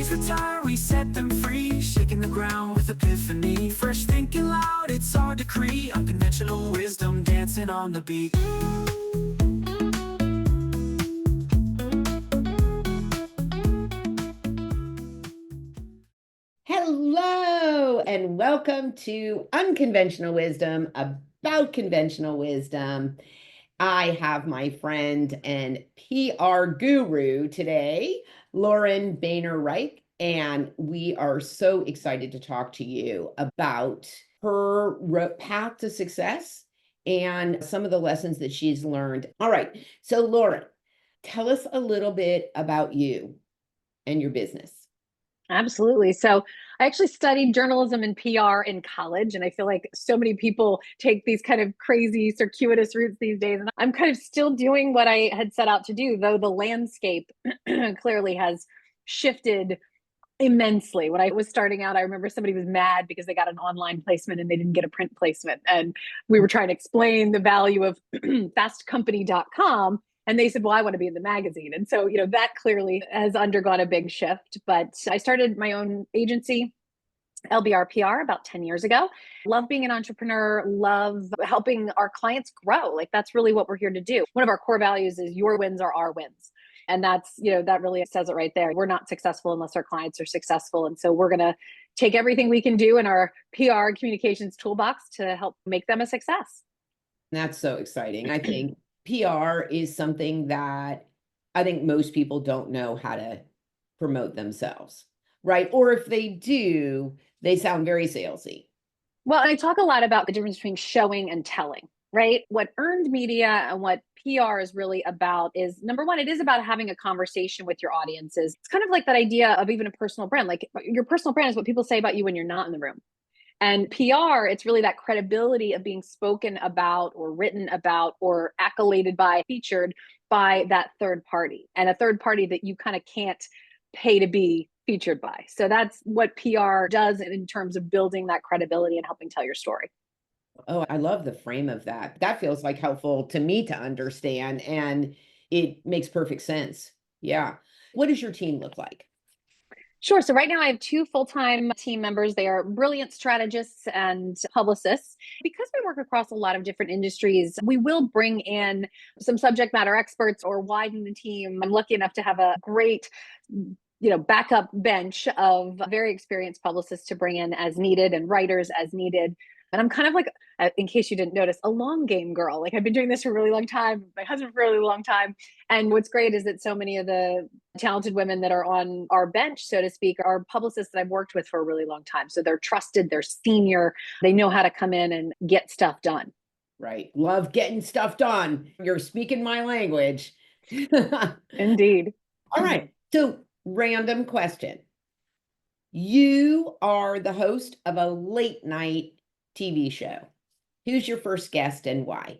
dreams retire, we set them free, shaking the ground with epiphany. Fresh thinking loud, it's our decree. Unconventional wisdom dancing on the beat. Hello, and welcome to Unconventional Wisdom, about conventional wisdom. I have my friend and PR guru today, Lauren Banyar, and we are so excited to talk to you about her path to success and some of the lessons that she's learned. All right, so Lauren, tell us a little bit about you and your business. Absolutely. So I actually studied journalism and PR in college. And I feel like so many people take these kind of crazy, circuitous routes these days. And I'm kind of still doing what I had set out to do, though the landscape clearly has shifted immensely. When I was starting out, I remember somebody was mad because they got an online placement and they didn't get a print placement. And we were trying to explain the value of fastcompany.com. And they said, well, I want to be in the magazine. And so, that clearly has undergone a big shift. But I started my own agency, LBR PR, about 10 years ago. Love being an entrepreneur, love helping our clients grow. Like, that's really what we're here to do. One of our core values is your wins are our wins. And that's, that really says it right there. We're not successful unless our clients are successful. And so we're going to take everything we can do in our PR communications toolbox to help make them a success. That's so exciting. I think PR is something that I think most people don't know how to promote themselves, right? Or if they do, they sound very salesy. Well, I talk a lot about the difference between showing and telling, right? What earned media and what PR is really about is, number one, it is about having a conversation with your audiences. It's kind of like that idea of even a personal brand. Like, your personal brand is what people say about you when you're not in the room. And PR, it's really that credibility of being spoken about or written about or accoladed by, featured by that third party, and a third party that you kind of can't pay to be featured by. So that's what PR does in terms of building that credibility and helping tell your story. Oh, I love the frame of that. That feels like helpful to me to understand, and it makes perfect sense. Yeah. What does your team look like? Sure. So right now I have two full-time team members. They are brilliant strategists and publicists. Because we work across a lot of different industries, we will bring in some subject matter experts or widen the team. I'm lucky enough to have a great backup bench of very experienced publicists to bring in as needed and writers as needed. And I'm kind of like, in case you didn't notice, a long game girl. Like, I've been doing this for a really long time, my husband for a really long time. And what's great is that so many of the talented women that are on our bench, so to speak, are publicists that I've worked with for a really long time. So they're trusted, they're senior, they know how to come in and get stuff done. Right. Love getting stuff done. You're speaking my language. Indeed. All right. So, random question. You are the host of a late night TV show. Who's your first guest and why?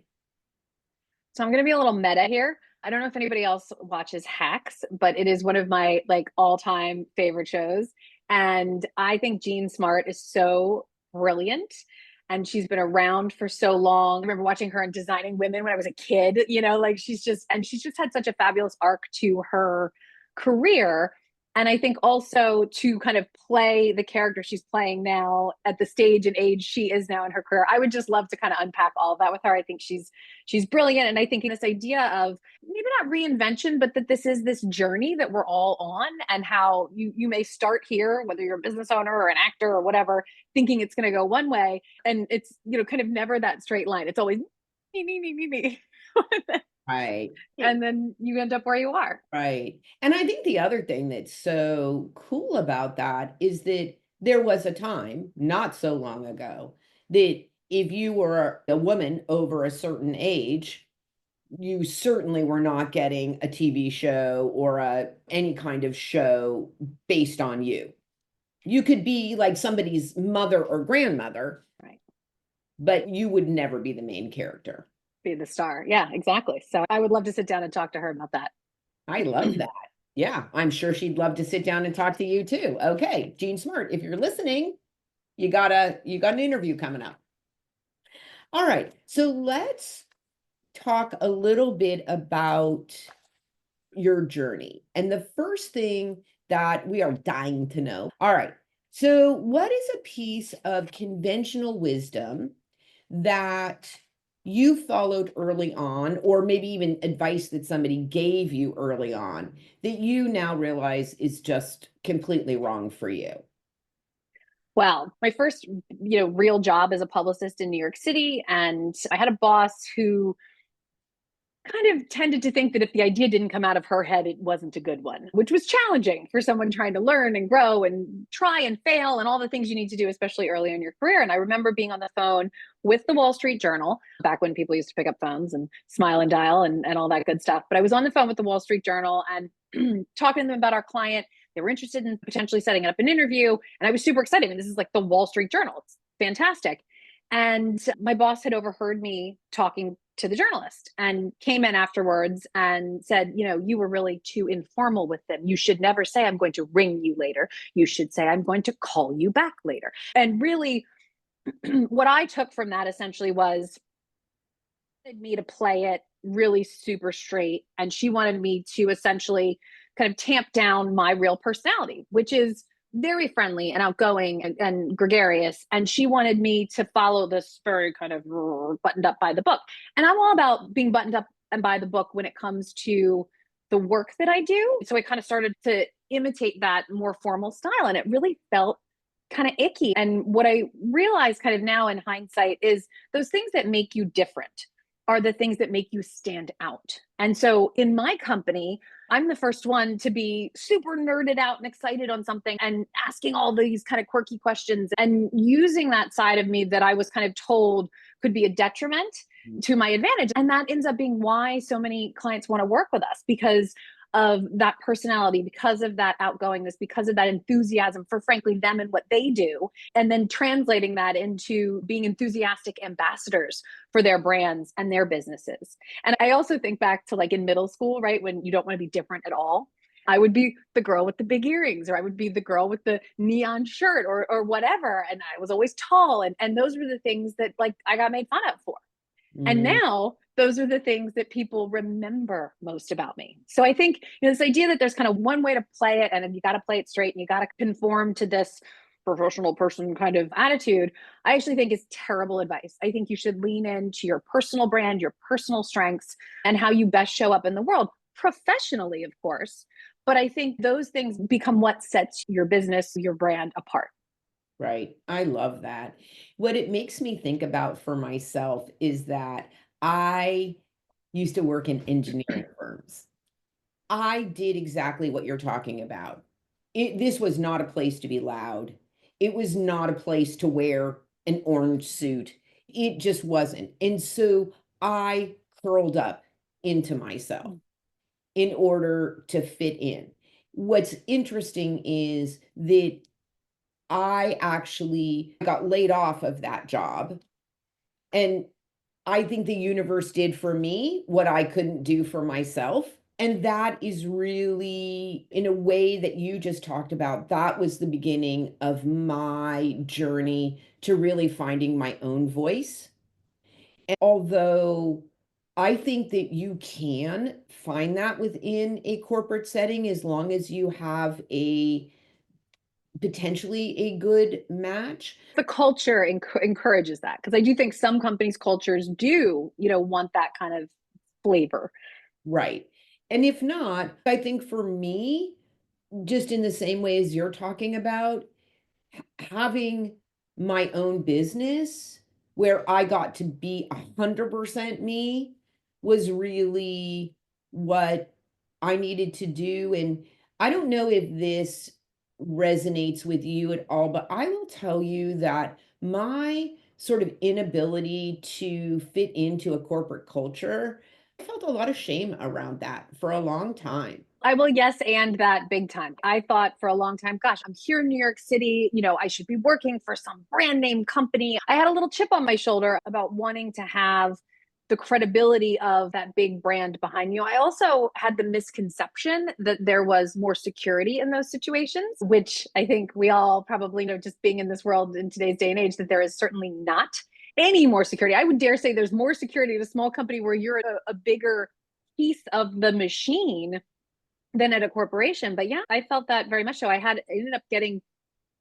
So I'm going to be a little meta here. I don't know if anybody else watches Hacks, but it is one of my all-time favorite shows. And I think Jean Smart is so brilliant. And she's been around for so long. I remember watching her on Designing Women when I was a kid, she's just had such a fabulous arc to her career. And I think also to kind of play the character she's playing now at the stage and age she is now in her career. I would just love to kind of unpack all of that with her. I think she's brilliant. And I think this idea of maybe not reinvention, but that this is this journey that we're all on, and how you may start here, whether you're a business owner or an actor or whatever, thinking it's going to go one way. And it's, kind of never that straight line. It's always me. Right. And then you end up where you are. Right. And I think the other thing that's so cool about that is that there was a time not so long ago that if you were a woman over a certain age, you certainly were not getting a TV show or any kind of show based on you. You could be like somebody's mother or grandmother, right? But you would never be the main character. Be the star. Yeah, exactly. So I would love to sit down and talk to her about that. I love that. Yeah, I'm sure she'd love to sit down and talk to you too. Okay, Jean Smart, if you're listening, you got an interview coming up. All right, so let's talk a little bit about your journey. And the first thing that we are dying to know. All right. So, what is a piece of conventional wisdom that you followed early on, or maybe even advice that somebody gave you early on that you now realize is just completely wrong for you? Well, my first, real job as a publicist in New York City, and I had a boss who kind of tended to think that if the idea didn't come out of her head, it wasn't a good one, which was challenging for someone trying to learn and grow and try and fail and all the things you need to do, especially early in your career. And I remember being on the phone with the Wall Street Journal back when people used to pick up phones and smile and dial and all that good stuff. But I was on the phone with the Wall Street Journal and talking to them about our client. They were interested in potentially setting up an interview. And I was super excited. And this is like the Wall Street Journal. It's fantastic. And my boss had overheard me talking to the journalist and came in afterwards and said, you were really too informal with them. You should never say, I'm going to ring you later. You should say, I'm going to call you back later. And really, what I took from that essentially was me to play it really super straight. And she wanted me to essentially kind of tamp down my real personality, which is very friendly and outgoing and gregarious. And she wanted me to follow this very kind of buttoned up by the book. And I'm all about being buttoned up and by the book when it comes to the work that I do. So I kind of started to imitate that more formal style. And it really felt kind of icky. And what I realize kind of now in hindsight is those things that make you different are the things that make you stand out. And so in my company, I'm the first one to be super nerded out and excited on something and asking all these kind of quirky questions and using that side of me that I was kind of told could be a detriment to my advantage. And that ends up being why so many clients want to work with us, because of that personality, because of that outgoingness, because of that enthusiasm for, frankly, them and what they do, and then translating that into being enthusiastic ambassadors for their brands and their businesses. And I also think back to like in middle school, right, when you don't want to be different at all. I would be the girl with the big earrings, or I would be the girl with the neon shirt or whatever. And I was always tall. And those were the things that like I got made fun of for. And now those are the things that people remember most about me. So I think this idea that there's kind of one way to play it and you got to play it straight and you got to conform to this professional person kind of attitude, I actually think is terrible advice. I think you should lean into your personal brand, your personal strengths, and how you best show up in the world professionally, of course. But I think those things become what sets your business, your brand apart. Right. I love that. What it makes me think about for myself is that I used to work in engineering firms. I did exactly what you're talking about. This was not a place to be loud. It was not a place to wear an orange suit. It just wasn't. And so I curled up into myself in order to fit in. What's interesting is that I actually got laid off of that job. And I think the universe did for me what I couldn't do for myself. And that is really, in a way that you just talked about, that was the beginning of my journey to really finding my own voice. And although I think that you can find that within a corporate setting as long as you have a potentially a good match. The culture encourages that, because I do think some companies' cultures do, want that kind of flavor. Right. And if not, I think for me, just in the same way as you're talking about, having my own business where I got to be 100% me was really what I needed to do. And I don't know if this resonates with you at all, but I will tell you that my sort of inability to fit into a corporate culture, I felt a lot of shame around that for a long time. I will yes and that big time. I thought for a long time, gosh, I'm here in New York City, I should be working for some brand name company. I had a little chip on my shoulder about wanting to have the credibility of that big brand behind you. I also had the misconception that there was more security in those situations, which I think we all probably know, just being in this world in today's day and age, that there is certainly not any more security. I would dare say there's more security at a small company where you're a bigger piece of the machine than at a corporation. But yeah, I felt that very much so. I ended up getting,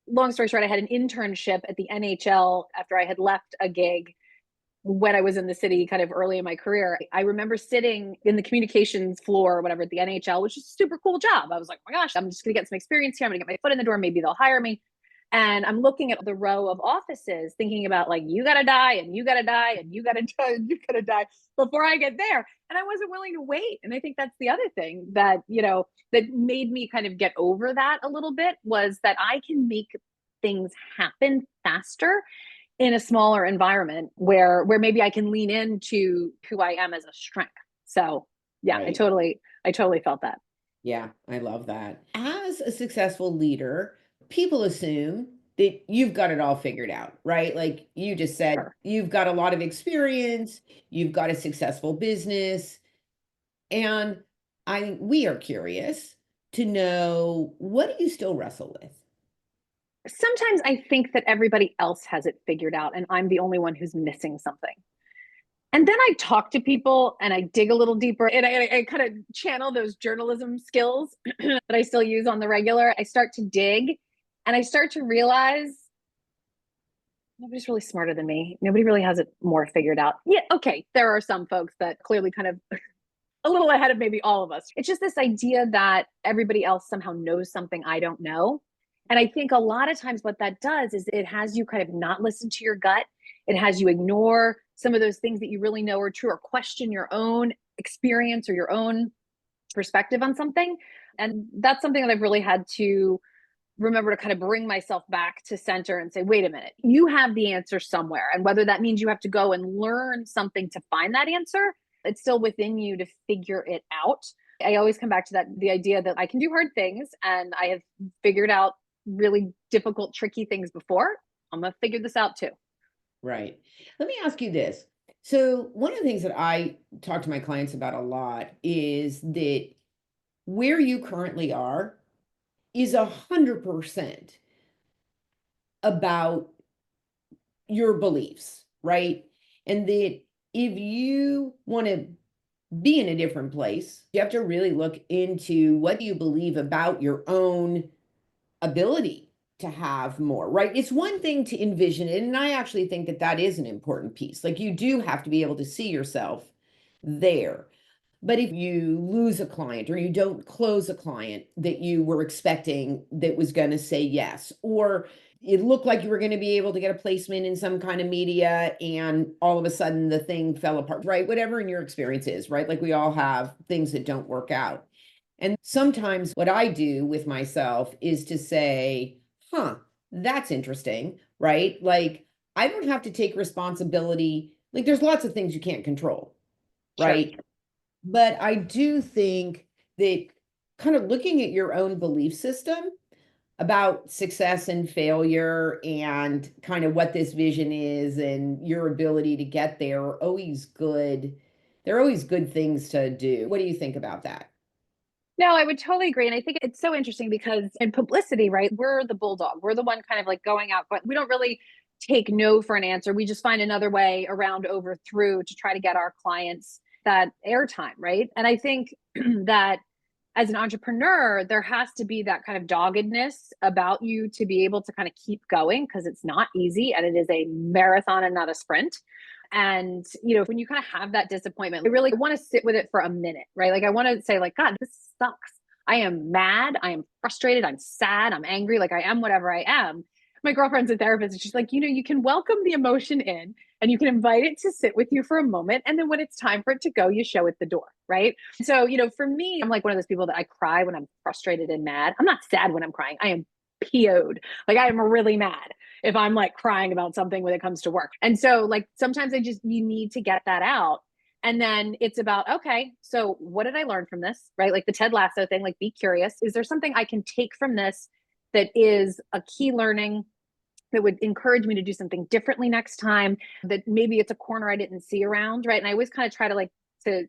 long story short, I had an internship at the NHL after I had left a gig when I was in the city kind of early in my career. I remember sitting in the communications floor or whatever at the NHL, which is a super cool job. I was like, oh my gosh, I'm just going to get some experience here. I'm going to get my foot in the door. Maybe they'll hire me. And I'm looking at the row of offices thinking about like, you got to die and you got to die and you got to die and you got to die before I get there. And I wasn't willing to wait. And I think that's the other thing that, that made me kind of get over that a little bit, was that I can make things happen faster in a smaller environment where maybe I can lean into who I am as a strength. So yeah, Right. I totally felt that. Yeah, I love that. As a successful leader, people assume that you've got it all figured out, right? Like you just said, Sure. you've got a lot of experience, you've got a successful business, and we are curious to know, what do you still wrestle with? Sometimes I think that everybody else has it figured out and I'm the only one who's missing something. And then I talk to people and I dig a little deeper, and I kind of channel those journalism skills that I still use on the regular. I start to dig and I start to realize nobody's really smarter than me. Nobody really has it more figured out. Yeah, okay, there are some folks that clearly kind of a little ahead of maybe all of us. It's just this idea that everybody else somehow knows something I don't know. And I think a lot of times what that does is it has you kind of not listen to your gut. It has you ignore some of those things that you really know are true, or question your own experience or your own perspective on something. And that's something that I've really had to remember to kind of bring myself back to center and say, wait a minute, you have the answer somewhere. And whether that means you have to go and learn something to find that answer, it's still within you to figure it out. I always come back to the idea that I can do hard things and I have figured out really difficult, tricky things before. I'm going to figure this out too. Right. Let me ask you this. So, one of the things that I talk to my clients about a lot is that where you currently are is 100% about your beliefs, right? And that if you want to be in a different place, you have to really look into what do you believe about your own ability to have more, right? It's one thing to envision it. And I actually think that that is an important piece. Like you do have to be able to see yourself there. But if you lose a client or you don't close a client that you were expecting that was going to say yes, or it looked like you were going to be able to get a placement in some kind of media and all of a sudden the thing fell apart, right? Whatever in your experience is, right? Like we all have things that don't work out. And sometimes what I do with myself is to say, that's interesting, right? Like I don't have to take responsibility. Like there's lots of things you can't control, Sure. right? But I do think that kind of looking at your own belief system about success and failure and kind of what this vision is and your ability to get there are always good. They're always good things to do. What do you think about that? No, I would totally agree. And I think it's so interesting because in publicity, right, we're the bulldog. We're the one kind of like going out, but we don't really take no for an answer. We just find another way around, over, through to try to get our clients that airtime, right? And I think that as an entrepreneur, there has to be that kind of doggedness about you to be able to kind of keep going, because it's not easy and it is a marathon and not a sprint. And, when you kind of have that disappointment, I really want to sit with it for a minute, right? Like I want to say like, God, this sucks. I am mad. I am frustrated. I'm sad. I'm angry. Like I am whatever I am. My girlfriend's a therapist and she's like, you can welcome the emotion in and you can invite it to sit with you for a moment. And then when it's time for it to go, you show it the door, right? So, for me, I'm like one of those people that I cry when I'm frustrated and mad. I'm not sad when I'm crying. I am PO'd. Like I am really mad if I'm like crying about something when it comes to work. And so like sometimes you need to get that out. And then it's about, okay, so what did I learn from this? Right? Like the Ted Lasso thing, like be curious. Is there something I can take from this that is a key learning that would encourage me to do something differently next time, that maybe it's a corner I didn't see around, right? And I always kind of try to like I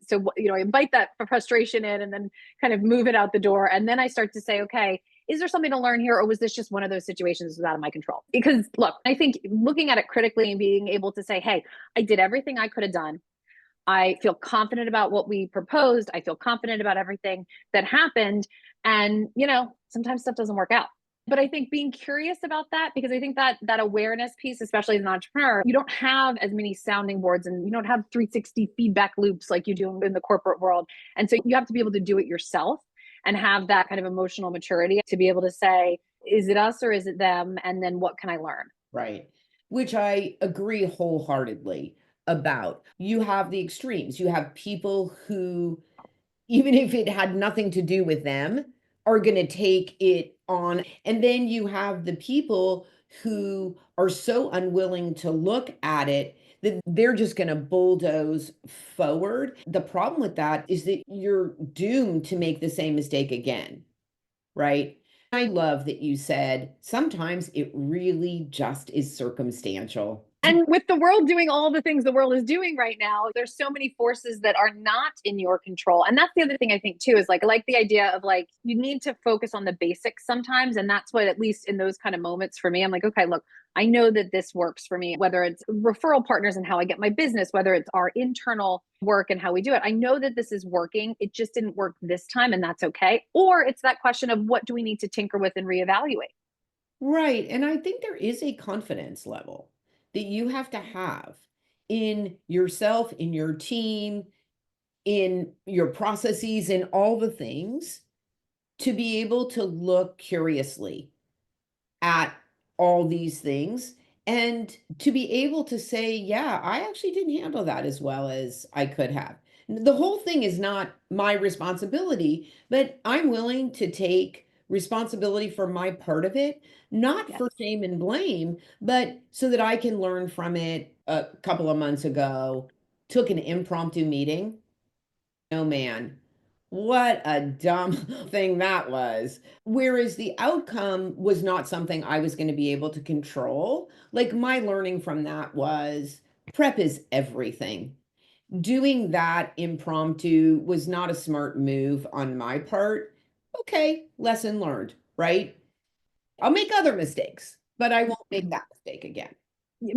invite that frustration in and then kind of move it out the door. And then I start to say, okay, is there something to learn here? Or was this just one of those situations that was out of my control? Because look, I think looking at it critically and being able to say, hey, I did everything I could have done. I feel confident about what we proposed. I feel confident about everything that happened. And, sometimes stuff doesn't work out. But I think being curious about that, because I think that awareness piece, especially as an entrepreneur, you don't have as many sounding boards and you don't have 360 feedback loops like you do in the corporate world. And so you have to be able to do it yourself and have that kind of emotional maturity to be able to say, is it us or is it them? And then what can I learn? Right. Which I agree wholeheartedly about. You have the extremes. You have people who, even if it had nothing to do with them, are going to take it on. And then you have the people who are so unwilling to look at it that they're just going to bulldoze forward. The problem with that is that you're doomed to make the same mistake again, right? I love that you said sometimes it really just is circumstantial. And with the world doing all the things the world is doing right now, there's so many forces that are not in your control. And that's the other thing I think too, is like, I like the idea of like, you need to focus on the basics sometimes. And that's what, at least in those kind of moments for me, I'm like, okay, look, I know that this works for me, whether it's referral partners and how I get my business, whether it's our internal work and how we do it. I know that this is working. It just didn't work this time, and that's okay. Or it's that question of what do we need to tinker with and reevaluate? Right. And I think there is a confidence level that you have in yourself, in your team, in your processes, and all the things to be able to look curiously at all these things and to be able to say, yeah, I actually didn't handle that as well as I could have. The whole thing is not my responsibility, but I'm willing to take responsibility for my part of it, not for Yes. shame and blame, but so that I can learn from it. A couple of months ago, took an impromptu meeting. Oh man, what a dumb thing that was. Whereas the outcome was not something I was going to be able to control. Like my learning from that was prep is everything. Doing that impromptu was not a smart move on my part. Okay, lesson learned, right? I'll make other mistakes, but I won't make that mistake again.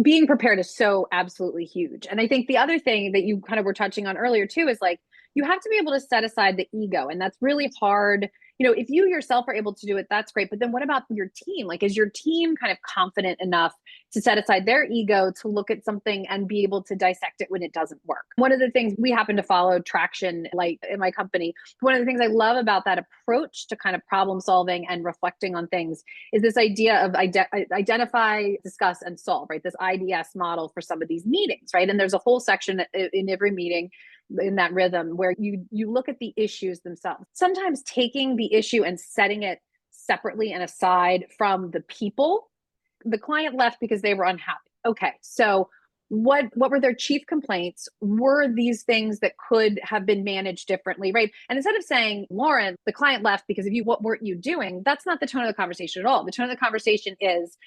Being prepared is so absolutely huge. And I think the other thing that you kind of were touching on earlier too is like, you have to be able to set aside the ego. And that's really hard. If you yourself are able to do it, that's great. But then what about your team? Like, is your team kind of confident enough to set aside their ego to look at something and be able to dissect it when it doesn't work? One of the things we happen to follow traction, like in my company, one of the things I love about that approach to kind of problem solving and reflecting on things is this idea of identify, discuss, and solve, right? This IDS model for some of these meetings, right? And there's a whole section in every meeting in that rhythm where you look at the issues themselves. Sometimes taking the issue and setting it separately and aside from the people. The client left because they were unhappy. Okay, so what were their chief complaints? Were these things that could have been managed differently, right? And instead of saying, Lauren, the client left because of you, what weren't you doing? That's not the tone of the conversation at all. The tone of the conversation is,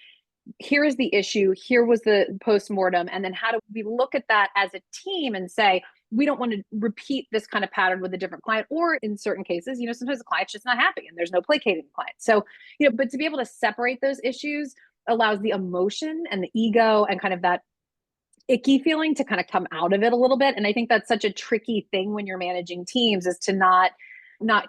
here is the issue, here was the postmortem, and then how do we look at that as a team and say, we don't want to repeat this kind of pattern with a different client, or in certain cases, sometimes the client's just not happy and there's no placating the client. So, but to be able to separate those issues allows the emotion and the ego and kind of that icky feeling to kind of come out of it a little bit. And I think that's such a tricky thing when you're managing teams, is to not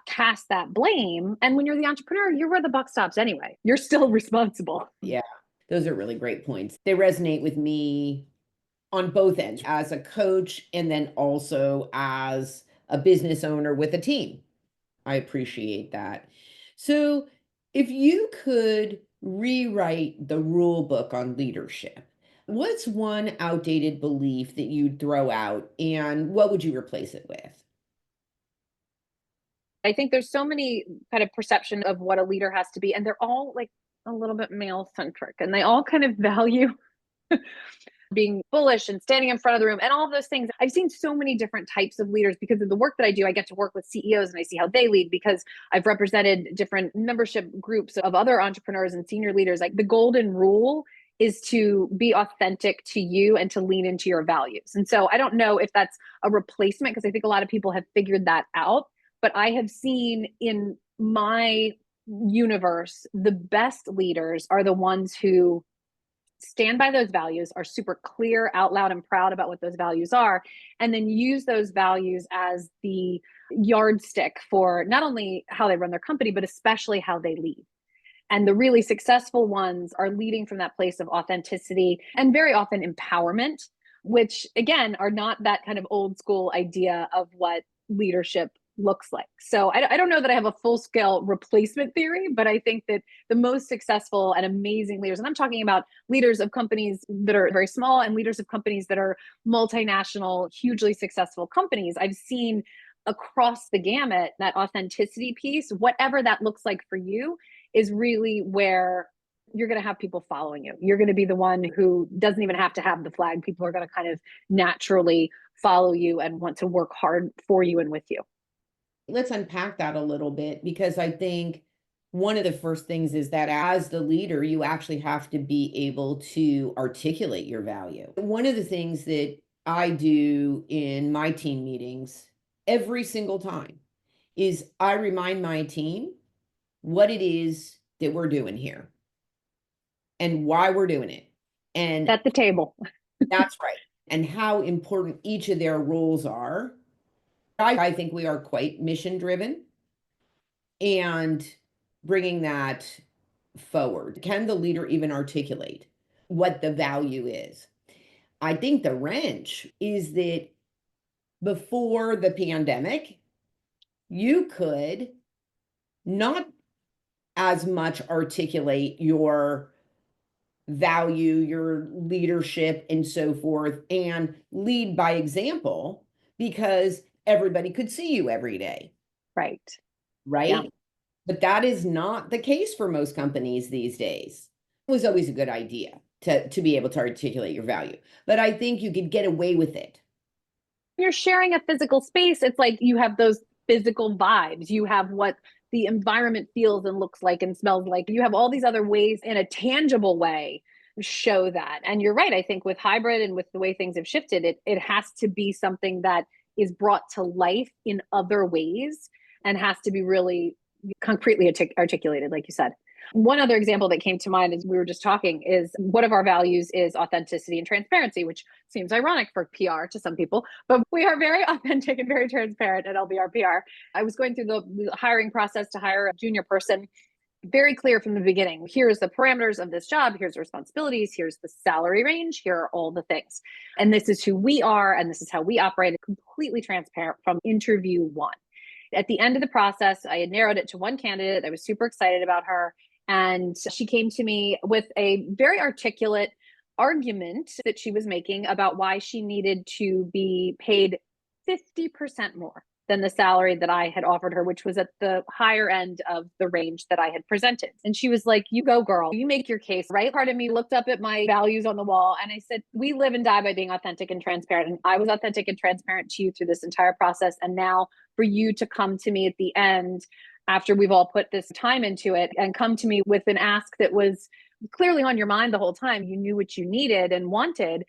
cast that blame. And when you're the entrepreneur, you're where the buck stops anyway. You're still responsible. Yeah, those are really great points. They resonate with me on both ends as a coach and then also as a business owner with a team. I appreciate that. So, if you could rewrite the rule book on leadership, what's one outdated belief that you'd throw out and what would you replace it with? I think there's so many kind of perception of what a leader has to be, and they're all like a little bit male centric, and they all kind of value being bullish and standing in front of the room and all of those things. I've seen so many different types of leaders because of the work that I do. I get to work with CEOs and I see how they lead because I've represented different membership groups of other entrepreneurs and senior leaders. Like, the golden rule is to be authentic to you and to lean into your values. And so I don't know if that's a replacement, because I think a lot of people have figured that out. But I have seen in my universe, the best leaders are the ones who stand by those values, are super clear, out loud, and proud about what those values are, and then use those values as the yardstick for not only how they run their company, but especially how they lead. And the really successful ones are leading from that place of authenticity and very often empowerment, which again are not that kind of old school idea of what leadership looks like. So I don't know that I have a full scale replacement theory, but I think that the most successful and amazing leaders, and I'm talking about leaders of companies that are very small and leaders of companies that are multinational, hugely successful companies, I've seen across the gamut that authenticity piece, whatever that looks like for you, is really where you're going to have people following you. You're going to be the one who doesn't even have to have the flag. People are going to kind of naturally follow you and want to work hard for you and with you. Let's unpack that a little bit, because I think one of the first things is that as the leader, you actually have to be able to articulate your value. One of the things that I do in my team meetings every single time is I remind my team what it is that we're doing here and why we're doing it. And At the table. that's right. And how important each of their roles are. I think we are quite mission driven, and bringing that forward. Can the leader even articulate what the value is? I think the wrench is that before the pandemic, you could not as much articulate your value, your leadership, and so forth, and lead by example because everybody could see you every day. Right. Right? Yeah. But that is not the case for most companies these days. It was always a good idea to be able to articulate your value, but I think you could get away with it. You're sharing a physical space. It's like you have those physical vibes. You have what the environment feels and looks like and smells like. You have all these other ways in a tangible way show that. And you're right. I think with hybrid and with the way things have shifted, it has to be something that is brought to life in other ways and has to be really concretely articulated, like you said. One other example that came to mind as we were just talking is one of our values is authenticity and transparency, which seems ironic for PR to some people, but we are very authentic and very transparent at LBR PR. I was going through the hiring process to hire a junior person, very clear from the beginning. Here's the parameters of this job. Here's the responsibilities. Here's the salary range. Here are all the things. And this is who we are. And this is how we operate. Completely transparent from interview one. At the end of the process, I had narrowed it to one candidate. I was super excited about her. And she came to me with a very articulate argument that she was making about why she needed to be paid 50% more than the salary that I had offered her, which was at the higher end of the range that I had presented. And she was like, you go, girl, you make your case, right? Part of me looked up at my values on the wall and I said, we live and die by being authentic and transparent. And I was authentic and transparent to you through this entire process. And now for you to come to me at the end, after we've all put this time into it, and come to me with an ask that was clearly on your mind the whole time, you knew what you needed and wanted,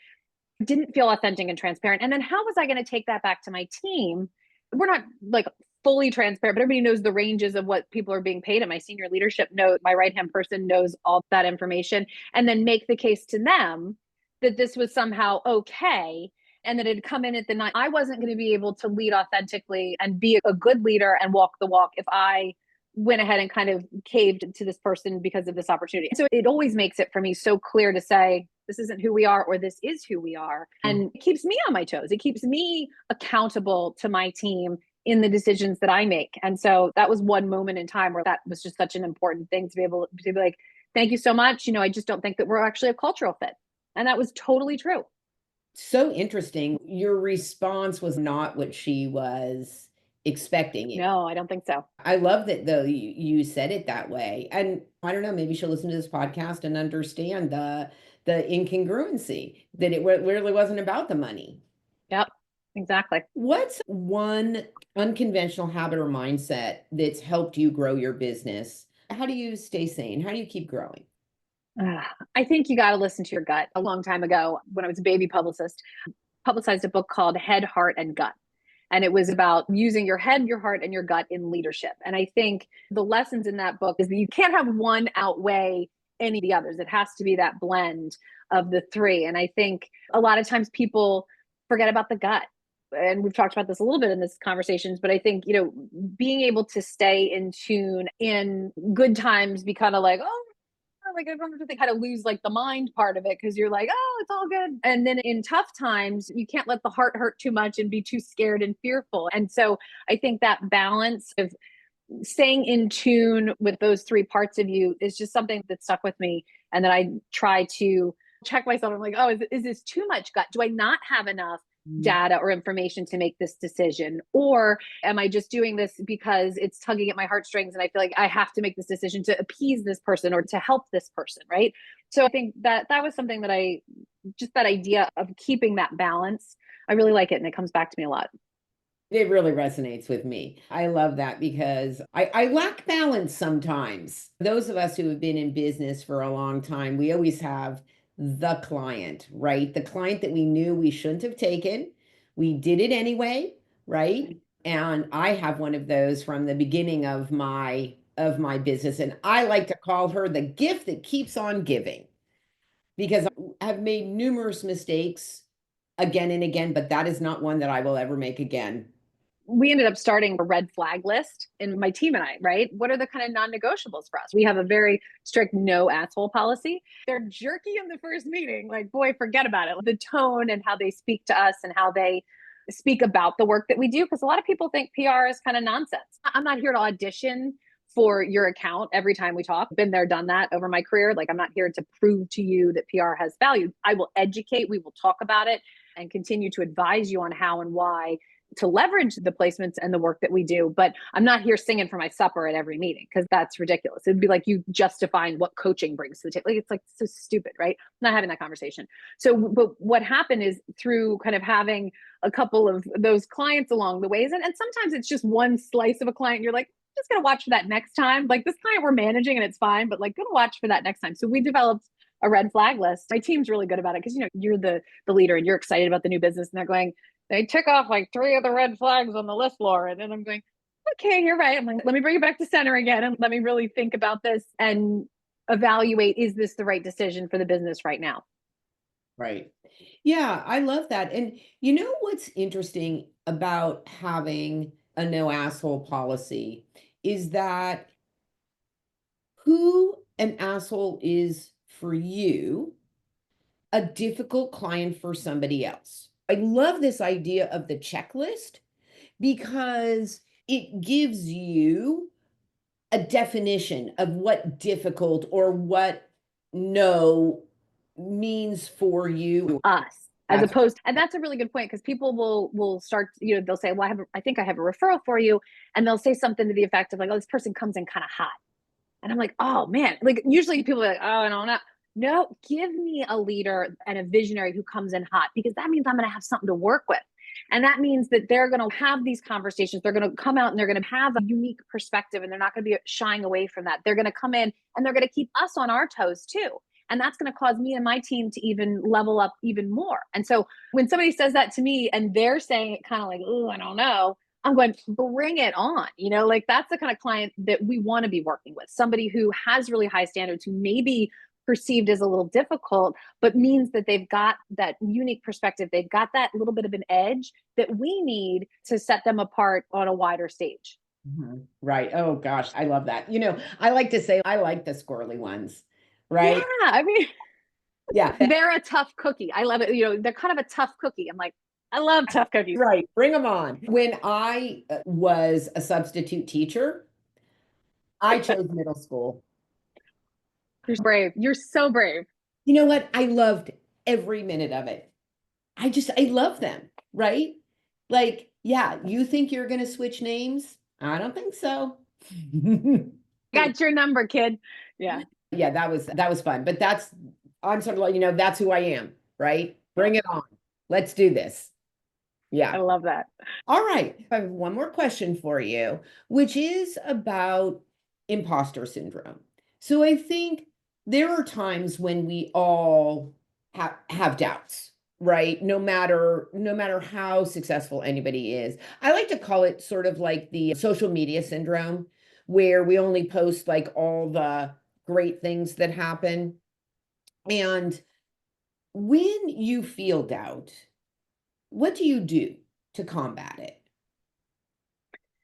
didn't feel authentic and transparent. And then how was I going to take that back to my team? We're not like fully transparent, but everybody knows the ranges of what people are being paid. And my senior leadership knows, my right-hand person knows all that information, and then make the case to them that this was somehow okay. And that it had come in at the night. I wasn't going to be able to lead authentically and be a good leader and walk the walk if I went ahead and kind of caved to this person because of this opportunity. So it always makes it for me so clear to say, this isn't who we are, or this is who we are. And it keeps me on my toes. It keeps me accountable to my team in the decisions that I make. And so that was one moment in time where that was just such an important thing to be able to be like, thank you so much. You know, I just don't think that we're actually a cultural fit. And that was totally true. So interesting. Your response was not what she was expecting. No, I don't think so. I love that though you said it that way. And I don't know, maybe she'll listen to this podcast and understand the incongruency, that it really wasn't about the money. Yep, exactly. What's one unconventional habit or mindset that's helped you grow your business? How do you stay sane? How do you keep growing? I think you got to listen to your gut. A long time ago, when I was a baby publicist, publicized a book called Head, Heart, and Gut. And it was about using your head, your heart, and your gut in leadership. And I think the lessons in that book is that you can't have one outweigh any of the others. It has to be that blend of the three. And I think a lot of times people forget about the gut. And we've talked about this a little bit in this conversations, but I think, being able to stay in tune in good times, be kind of like, oh, like I don't have to kind of lose like the mind part of it because you're like, oh, it's all good. And then in tough times, you can't let the heart hurt too much and be too scared and fearful. And so I think that balance of staying in tune with those three parts of you is just something that stuck with me. And that I try to check myself. I'm like, oh, is this too much gut? Do I not have enough data or information to make this decision? Or am I just doing this because it's tugging at my heartstrings and I feel like I have to make this decision to appease this person or to help this person, right? So I think that was something that just that idea of keeping that balance, I really like it. And it comes back to me a lot. It really resonates with me. I love that because I lack balance sometimes. Those of us who have been in business for a long time, we always have the client, right? The client that we knew we shouldn't have taken. We did it anyway, right? And I have one of those from the beginning of my business. And I like to call her the gift that keeps on giving because I have made numerous mistakes again and again, but that is not one that I will ever make again. We ended up starting a red flag list in my team and I, right? What are the kind of non-negotiables for us? We have a very strict no asshole policy. They're jerky in the first meeting. Like, boy, forget about it. The tone and how they speak to us and how they speak about the work that we do. Because a lot of people think PR is kind of nonsense. I'm not here to audition for your account every time we talk. Been there, done that over my career. Like, I'm not here to prove to you that PR has value. I will educate, we will talk about it and continue to advise you on how and why to leverage the placements and the work that we do. But I'm not here singing for my supper at every meeting because that's ridiculous. It'd be like you justifying what coaching brings to the table. Like, it's like so stupid, right? I'm not having that conversation. So, but what happened is through kind of having a couple of those clients along the ways, and sometimes it's just one slice of a client. You're like, I'm just going to watch for that next time. Like, this client we're managing and it's fine, but like, gonna watch for that next time. So we developed a red flag list. My team's really good about it because, you're the leader and you're excited about the new business and they're going, they tick off like 3 of the red flags on the list, Lauren. And I'm going, okay, you're right. I'm like, let me bring it back to center again and let me really think about this and evaluate, is this the right decision for the business right now? Right. Yeah, I love that. And you know what's interesting about having a no asshole policy is that who an asshole is for you, a difficult client for somebody else. I love this idea of the checklist because it gives you a definition of what difficult or what no means for you. Us. As opposed, and that's a really good point because people will start, they'll say, well, I think I have a referral for you. And they'll say something to the effect of like, oh, this person comes in kind of hot. And I'm like, oh man, like usually people are like, oh, I don't know. No, give me a leader and a visionary who comes in hot because that means I'm going to have something to work with. And that means that they're going to have these conversations. They're going to come out and they're going to have a unique perspective and they're not going to be shying away from that. They're going to come in and they're going to keep us on our toes too. And that's going to cause me and my team to even level up even more. And so when somebody says that to me and they're saying it kind of like, oh, I don't know, I'm going, bring it on. Like that's the kind of client that we want to be working with. Somebody who has really high standards, who may be perceived as a little difficult, but means that they've got that unique perspective. They've got that little bit of an edge that we need to set them apart on a wider stage. Right. Oh gosh, I love that. I like to say I like the squirrely ones, right? Yeah. I mean, yeah, they're a tough cookie. I love it. They're kind of a tough cookie. I'm like, I love tough cookies. Right. Bring them on. When I was a substitute teacher, I chose middle school. You're brave. You're so brave. You know what? I loved every minute of it. I love them, right? Like, yeah, you think you're going to switch names? I don't think so. Got your number, kid. Yeah. Yeah, that was fun. But I'm sort of like, that's who I am, right? Bring it on. Let's do this. Yeah. I love that. All right. I have one more question for you, which is about imposter syndrome. So I think there are times when we all have doubts, right? No matter how successful anybody is. I like to call it sort of like the social media syndrome, where we only post like all the great things that happen. And when you feel doubt, what do you do to combat it?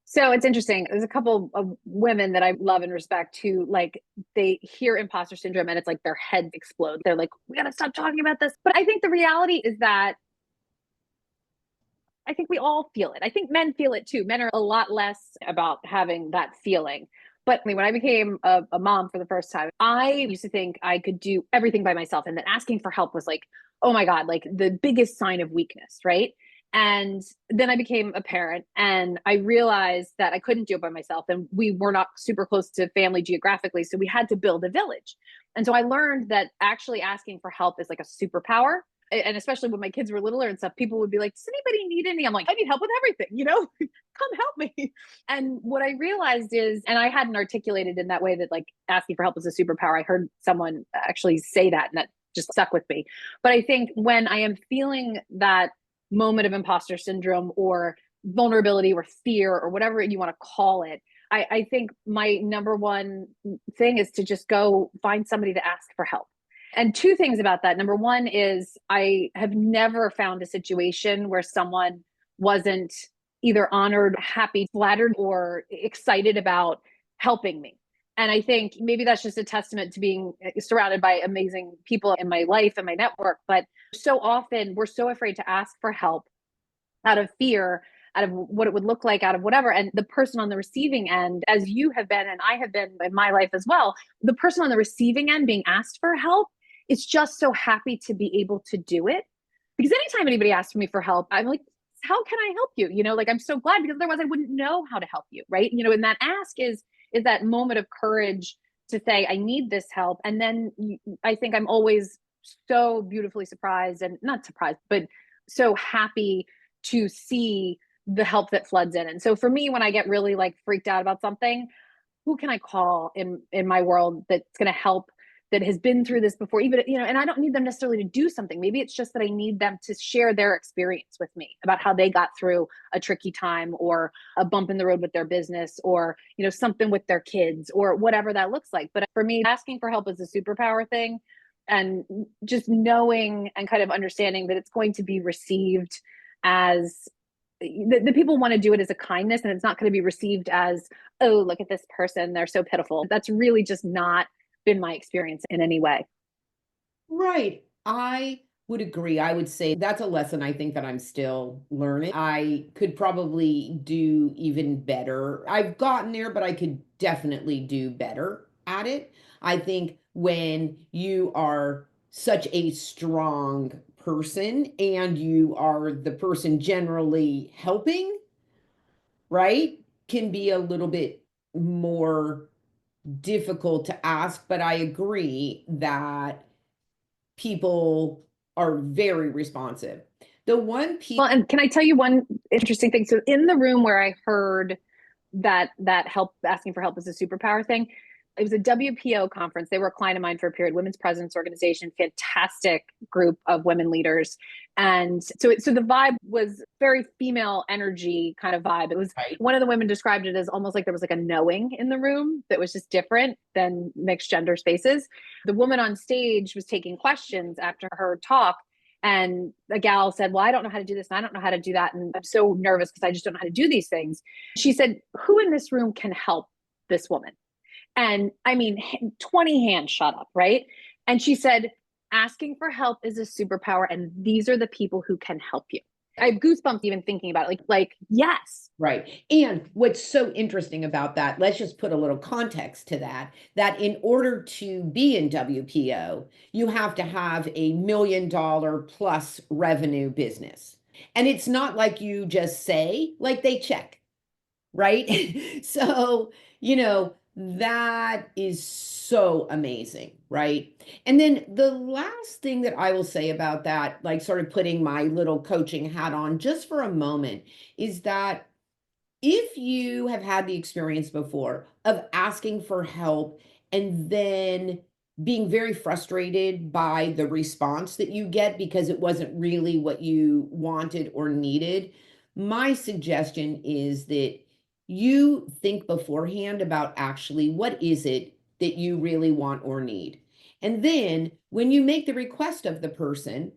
So it's interesting. There's a couple of women that I love and respect who like they hear imposter syndrome and it's like their heads explode. They're like, we gotta stop talking about this. But I think the reality is that I think we all feel it. I think men feel it too. Men are a lot less about having that feeling. But when I became a mom for the first time, I used to think I could do everything by myself. And that asking for help was like, oh my God, like the biggest sign of weakness, right? And then I became a parent and I realized that I couldn't do it by myself. And we were not super close to family geographically. So we had to build a village. And so I learned that actually asking for help is like a superpower, and especially when my kids were littler and stuff, people would be like, does anybody need any? I'm like, I need help with everything, come help me. And what I realized is, and I hadn't articulated in that way that like asking for help is a superpower. I heard someone actually say that and that just stuck with me. But I think when I am feeling that moment of imposter syndrome or vulnerability or fear or whatever you want to call it, I think my number one thing is to just go find somebody to ask for help. And two things about that. Number one is I have never found a situation where someone wasn't either honored, happy, flattered, or excited about helping me. And I think maybe that's just a testament to being surrounded by amazing people in my life and my network. But so often we're so afraid to ask for help out of fear, out of what it would look like, out of whatever. And the person on the receiving end, as you have been, and I have been in my life as well, the person on the receiving end being asked for help is just so happy to be able to do it. Because anytime anybody asks me for help, I'm like, how can I help you? Like, I'm so glad because otherwise I wouldn't know how to help you. Right. And that ask is that moment of courage to say, I need this help. And then I think I'm always so beautifully surprised and not surprised, but so happy to see the help that floods in. And so for me, when I get really like freaked out about something, who can I call in my world that's going to help, that has been through this before, even, and I don't need them necessarily to do something. Maybe it's just that I need them to share their experience with me about how they got through a tricky time or a bump in the road with their business or, something with their kids or whatever that looks like. But for me, asking for help is a superpower thing. And just knowing and kind of understanding that it's going to be received as the people want to do it as a kindness, and it's not going to be received as, oh, look at this person, they're so pitiful. That's really just not been my experience in any way. Right. I would agree. I would say that's a lesson I think that I'm still learning. I could probably do even better. I've gotten there, but I could definitely do better at it. I think when you are such a strong person and you are the person generally helping, right, can be a little bit more difficult to ask. But I agree that people are very responsive. The one piece. Well, and can I tell you one interesting thing? So in the room where I heard that help, asking for help is a superpower thing, it was a WPO conference. They were a client of mine for a period, Women's Presidents Organization, fantastic group of women leaders. And so the vibe was very female energy kind of vibe. It was Right. One of the women described it as almost like there was like a knowing in the room that was just different than mixed gender spaces. The woman on stage was taking questions after her talk. And a gal said, well, I don't know how to do this and I don't know how to do that. And I'm so nervous because I just don't know how to do these things. She said, who in this room can help this woman? And I mean, 20 hands shot up, right? And she said, asking for help is a superpower. And these are the people who can help you. I have goosebumps even thinking about it. Like, yes. Right. And what's so interesting about that, let's just put a little context to that in order to be in WPO, you have to have $1 million plus revenue business. And it's not like you just say, like they check, right? So, that is so amazing, right? And then the last thing that I will say about that, like sort of putting my little coaching hat on just for a moment, is that if you have had the experience before of asking for help and then being very frustrated by the response that you get because it wasn't really what you wanted or needed, my suggestion is that you think beforehand about actually what is it that you really want or need. And then when you make the request of the person,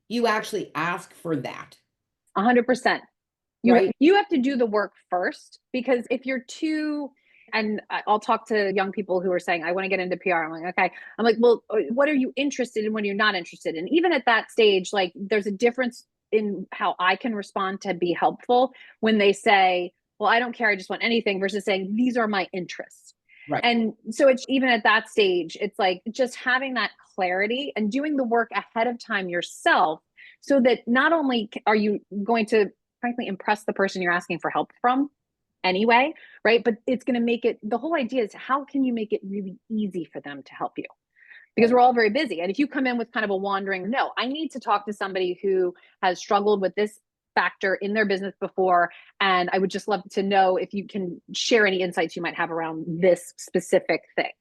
you actually ask for that. 100%. Right. You have to do the work first, because if you're too, and I'll talk to young people who are saying, I want to get into PR. I'm like, okay. I'm like, well, what are you interested in when you're not interested in? Even at that stage, like there's a difference in how I can respond to be helpful when they say, well, I don't care, I just want anything, versus saying, these are my interests. Right. And so it's even at that stage, it's like just having that clarity and doing the work ahead of time yourself, so that not only are you going to frankly impress the person you're asking for help from anyway, right? But it's going to make it, the whole idea is how can you make it really easy for them to help you? Because we're all very busy. And if you come in with kind of a wandering, no, I need to talk to somebody who has struggled with this factor in their business before. And I would just love to know if you can share any insights you might have around this specific thing.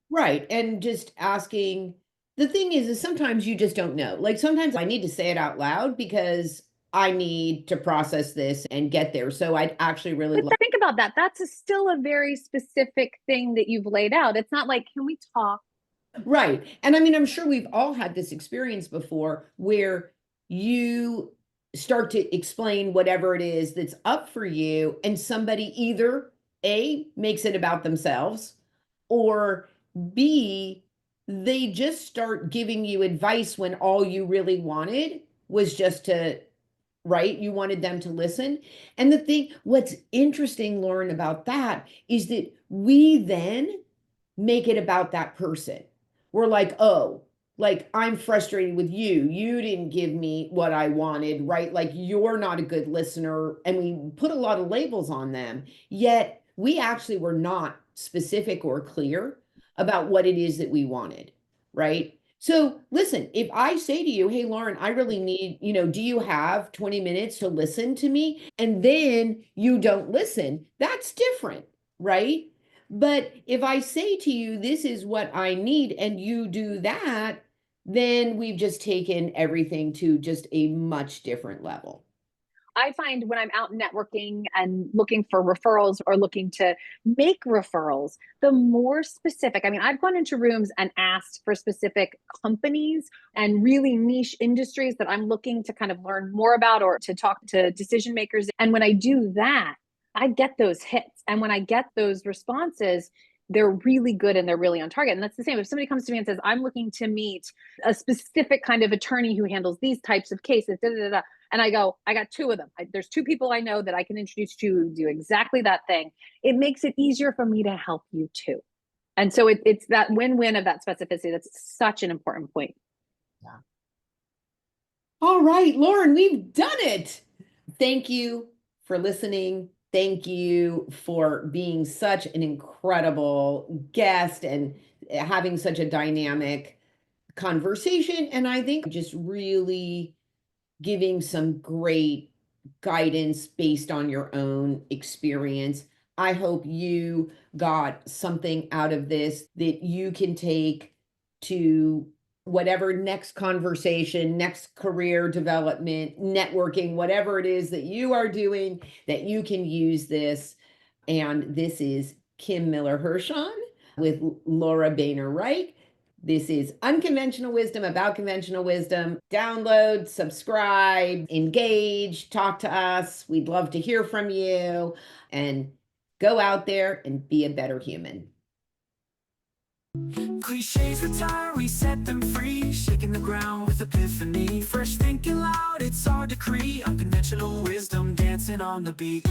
Right. And just asking, the thing is sometimes you just don't know. Like sometimes I need to say it out loud because I need to process this and get there. So I'd actually really But think about that. That's still a very specific thing that you've laid out. It's not like, can we talk? Right. And I mean, I'm sure we've all had this experience before where you start to explain whatever it is that's up for you, and somebody either A, makes it about themselves, or B, they just start giving you advice when all you really wanted was just to, right? You wanted them to listen. And the thing, what's interesting, Lauren, about that is that we then make it about that person. We're like, oh, like I'm frustrated with you. You didn't give me what I wanted, right? Like you're not a good listener. And we put a lot of labels on them, yet we actually were not specific or clear about what it is that we wanted, right? So listen, if I say to you, hey, Lauren, I really need, do you have 20 minutes to listen to me? And then you don't listen, that's different, right? But if I say to you, this is what I need, and you do that, then we've just taken everything to just a much different level. I find when I'm out networking and looking for referrals or looking to make referrals, the more specific, I mean, I've gone into rooms and asked for specific companies and really niche industries that I'm looking to kind of learn more about or to talk to decision makers. And when I do that, I get those hits. And when I get those responses, they're really good and they're really on target. And that's the same. If somebody comes to me and says, I'm looking to meet a specific kind of attorney who handles these types of cases, da, da, da, da, and I go, I got two of them. There's two people I know that I can introduce you who do exactly that thing. It makes it easier for me to help you too. And so it's that win-win of that specificity. That's such an important point. Yeah. All right, Lauren, we've done it. Thank you for listening. Thank you for being such an incredible guest and having such a dynamic conversation. And I think just really giving some great guidance based on your own experience. I hope you got something out of this that you can take to whatever next conversation, next career development, networking, whatever it is that you are doing, that you can use this. And this is Kim Miller-Hershon with Laura Banyar-Reich. This is Unconventional Wisdom about conventional wisdom. Download, subscribe, engage, talk to us. We'd love to hear from you, and go out there and be a better human. Cliches retire, we set them free, shaking the ground with epiphany. Fresh thinking loud, it's our decree. Unconventional wisdom dancing on the beat.